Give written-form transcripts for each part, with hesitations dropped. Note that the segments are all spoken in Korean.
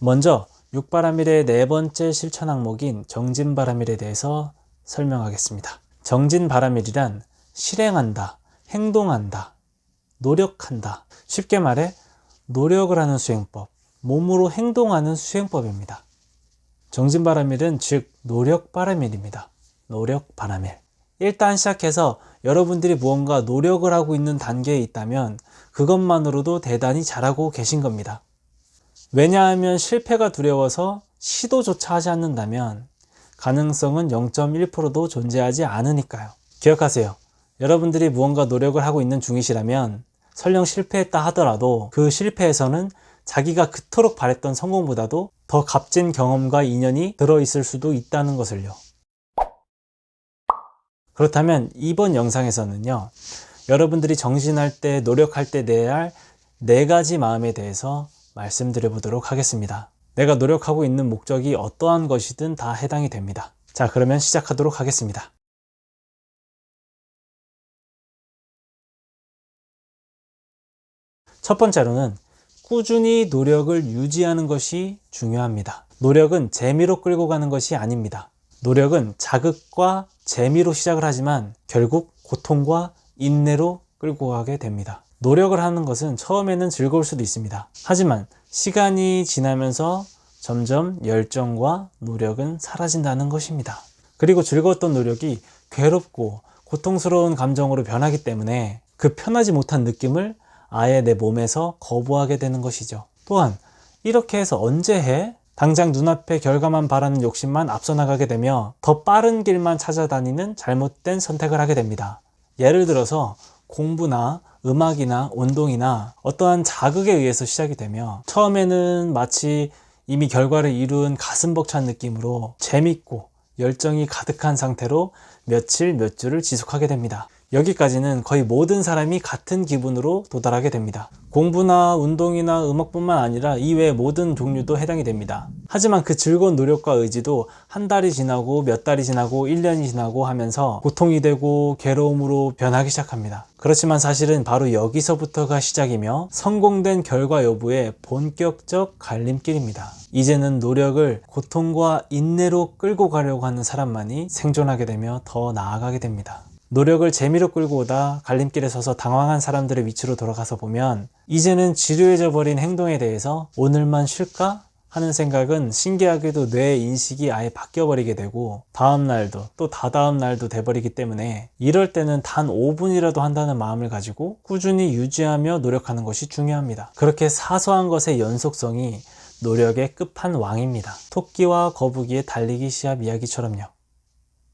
먼저 육바라밀의 네 번째 실천 항목인 정진바라밀에 대해서 설명하겠습니다. 정진바라밀이란 실행한다, 행동한다, 노력한다. 쉽게 말해 노력을 하는 수행법, 몸으로 행동하는 수행법입니다. 정진바라밀은 즉 노력바라밀입니다. 노력바라밀. 일단 시작해서 여러분들이 무언가 노력을 하고 있는 단계에 있다면 그것만으로도 대단히 잘하고 계신 겁니다. 왜냐하면 실패가 두려워서 시도조차 하지 않는다면 가능성은 0.1%도 존재하지 않으니까요. 기억하세요. 여러분들이 무언가 노력을 하고 있는 중이시라면 설령 실패했다 하더라도 그 실패에서는 자기가 그토록 바랬던 성공보다도 더 값진 경험과 인연이 들어있을 수도 있다는 것을요. 그렇다면 이번 영상에서는요, 여러분들이 정진할 때, 노력할 때 내야 할 4가지 마음에 대해서 말씀드려 보도록 하겠습니다. 내가 노력하고 있는 목적이 어떠한 것이든 다 해당이 됩니다. 자, 그러면 시작하도록 하겠습니다. 첫 번째로는 꾸준히 노력을 유지하는 것이 중요합니다. 노력은 재미로 끌고 가는 것이 아닙니다. 노력은 자극과 재미로 시작을 하지만 결국 고통과 인내로 끌고 가게 됩니다. 노력을 하는 것은 처음에는 즐거울 수도 있습니다. 하지만 시간이 지나면서 점점 열정과 노력은 사라진다는 것입니다. 그리고 즐거웠던 노력이 괴롭고 고통스러운 감정으로 변하기 때문에 그 편하지 못한 느낌을 아예 내 몸에서 거부하게 되는 것이죠. 또한 이렇게 해서 언제 해? 당장 눈앞의 결과만 바라는 욕심만 앞서 나가게 되며 더 빠른 길만 찾아다니는 잘못된 선택을 하게 됩니다. 예를 들어서 공부나 음악이나 운동이나 어떠한 자극에 의해서 시작이 되며 처음에는 마치 이미 결과를 이룬 가슴 벅찬 느낌으로 재밌고 열정이 가득한 상태로 며칠 몇 주를 지속하게 됩니다. 여기까지는 거의 모든 사람이 같은 기분으로 도달하게 됩니다. 공부나 운동이나 음악뿐만 아니라 이외의 모든 종류도 해당이 됩니다. 하지만 그 즐거운 노력과 의지도 한 달이 지나고 몇 달이 지나고 1년이 지나고 하면서 고통이 되고 괴로움으로 변하기 시작합니다. 그렇지만 사실은 바로 여기서부터가 시작이며 성공된 결과 여부의 본격적 갈림길입니다. 이제는 노력을 고통과 인내로 끌고 가려고 하는 사람만이 생존하게 되며 더 나아가게 됩니다. 노력을 재미로 끌고 오다 갈림길에 서서 당황한 사람들의 위치로 돌아가서 보면 이제는 지루해져 버린 행동에 대해서 오늘만 쉴까? 하는 생각은 신기하게도 뇌의 인식이 아예 바뀌어 버리게 되고 다음 날도 또 다다음 날도 돼버리기 때문에 이럴 때는 단 5분이라도 한다는 마음을 가지고 꾸준히 유지하며 노력하는 것이 중요합니다. 그렇게 사소한 것의 연속성이 노력의 끝판왕입니다. 토끼와 거북이의 달리기 시합 이야기처럼요.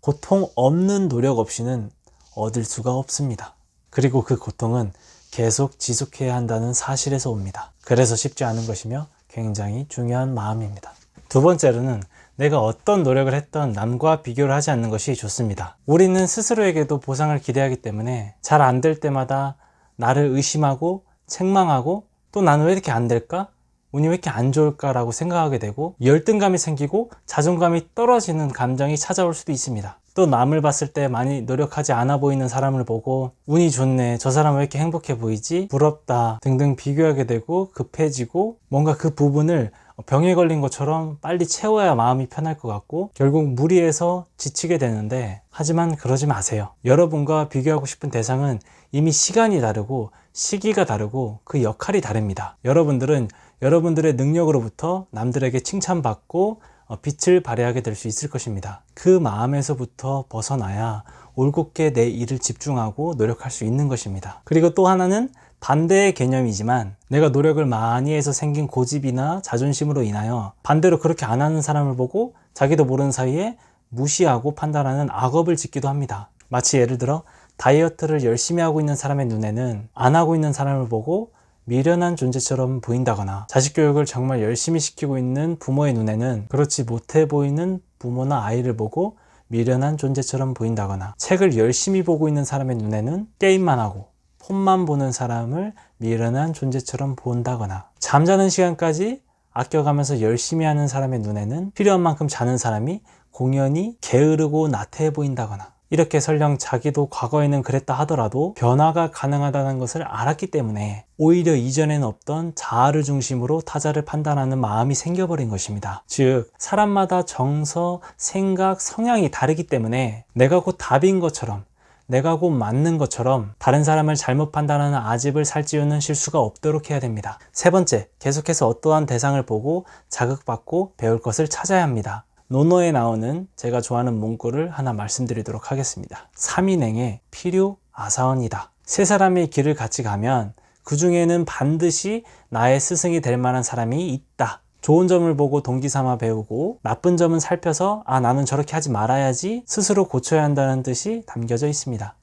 고통 없는 노력 없이는 얻을 수가 없습니다. 그리고 그 고통은 계속 지속해야 한다는 사실에서 옵니다. 그래서 쉽지 않은 것이며 굉장히 중요한 마음입니다. 두 번째로는 내가 어떤 노력을 했던 남과 비교를 하지 않는 것이 좋습니다. 우리는 스스로에게도 보상을 기대하기 때문에 잘 안 될 때마다 나를 의심하고 책망하고 또 나는 왜 이렇게 안 될까? 운이 왜 이렇게 안 좋을까? 라고 생각하게 되고 열등감이 생기고 자존감이 떨어지는 감정이 찾아올 수도 있습니다. 또 남을 봤을 때 많이 노력하지 않아 보이는 사람을 보고 운이 좋네, 저 사람은 왜 이렇게 행복해 보이지? 부럽다 등등 비교하게 되고 급해지고 뭔가 그 부분을 병에 걸린 것처럼 빨리 채워야 마음이 편할 것 같고 결국 무리해서 지치게 되는데 하지만 그러지 마세요. 여러분과 비교하고 싶은 대상은 이미 시간이 다르고 시기가 다르고 그 역할이 다릅니다. 여러분들은 여러분들의 능력으로부터 남들에게 칭찬받고 빛을 발휘하게 될 수 있을 것입니다. 그 마음에서부터 벗어나야 올곧게 내 일을 집중하고 노력할 수 있는 것입니다. 그리고 또 하나는 반대의 개념이지만 내가 노력을 많이 해서 생긴 고집이나 자존심으로 인하여 반대로 그렇게 안 하는 사람을 보고 자기도 모르는 사이에 무시하고 판단하는 악업을 짓기도 합니다. 마치 예를 들어 다이어트를 열심히 하고 있는 사람의 눈에는 안 하고 있는 사람을 보고 미련한 존재처럼 보인다거나 자식 교육을 정말 열심히 시키고 있는 부모의 눈에는 그렇지 못해 보이는 부모나 아이를 보고 미련한 존재처럼 보인다거나 책을 열심히 보고 있는 사람의 눈에는 게임만 하고 폰만 보는 사람을 미련한 존재처럼 본다거나 잠자는 시간까지 아껴가면서 열심히 하는 사람의 눈에는 필요한 만큼 자는 사람이 공연히 게으르고 나태해 보인다거나 이렇게 설령 자기도 과거에는 그랬다 하더라도 변화가 가능하다는 것을 알았기 때문에 오히려 이전에는 없던 자아를 중심으로 타자를 판단하는 마음이 생겨버린 것입니다. 즉, 사람마다 정서, 생각, 성향이 다르기 때문에 내가 곧 답인 것처럼, 내가 곧 맞는 것처럼 다른 사람을 잘못 판단하는 아집을 살찌우는 실수가 없도록 해야 됩니다. 세 번째, 계속해서 어떠한 대상을 보고 자극받고 배울 것을 찾아야 합니다. 논어에 나오는 제가 좋아하는 문구를 하나 말씀드리도록 하겠습니다. 삼인행에 필요 아사원이다. 세 사람의 길을 같이 가면 그 중에는 반드시 나의 스승이 될 만한 사람이 있다. 좋은 점을 보고 동기 삼아 배우고 나쁜 점은 살펴서 나는 저렇게 하지 말아야지 스스로 고쳐야 한다는 뜻이 담겨져 있습니다.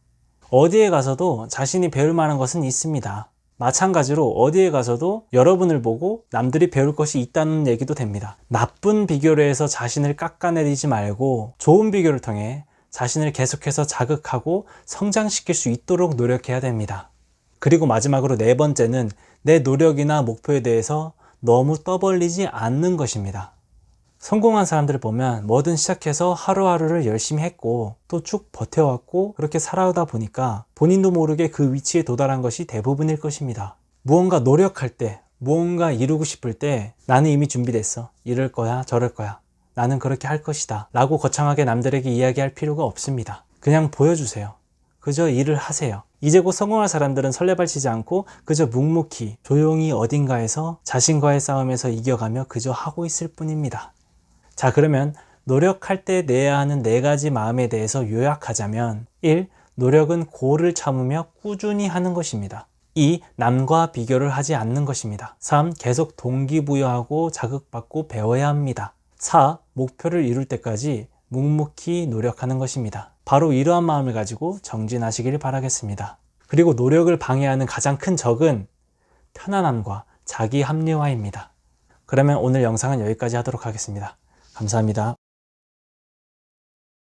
어디에 가서도 자신이 배울 만한 것은 있습니다. 마찬가지로 어디에 가서도 여러분을 보고 남들이 배울 것이 있다는 얘기도 됩니다. 나쁜 비교를 해서 자신을 깎아내리지 말고 좋은 비교를 통해 자신을 계속해서 자극하고 성장시킬 수 있도록 노력해야 됩니다. 그리고 마지막으로 네 번째는 내 노력이나 목표에 대해서 너무 떠벌리지 않는 것입니다. 성공한 사람들을 보면 뭐든 시작해서 하루하루를 열심히 했고 또 쭉 버텨왔고 그렇게 살아오다 보니까 본인도 모르게 그 위치에 도달한 것이 대부분일 것입니다. 무언가 노력할 때, 무언가 이루고 싶을 때 나는 이미 준비됐어. 이럴 거야, 저럴 거야. 나는 그렇게 할 것이다. 라고 거창하게 남들에게 이야기할 필요가 없습니다. 그냥 보여주세요. 그저 일을 하세요. 이제 곧 성공할 사람들은 설레발치지 않고 그저 묵묵히 조용히 어딘가에서 자신과의 싸움에서 이겨가며 그저 하고 있을 뿐입니다. 자, 그러면 노력할 때 내야 하는 4가지 마음에 대해서 요약하자면 1. 노력은 고를 참으며 꾸준히 하는 것입니다. 2. 남과 비교를 하지 않는 것입니다. 3. 계속 동기부여하고 자극받고 배워야 합니다. 4. 목표를 이룰 때까지 묵묵히 노력하는 것입니다. 바로 이러한 마음을 가지고 정진하시길 바라겠습니다. 그리고 노력을 방해하는 가장 큰 적은 편안함과 자기 합리화입니다. 그러면 오늘 영상은 여기까지 하도록 하겠습니다. 감사합니다.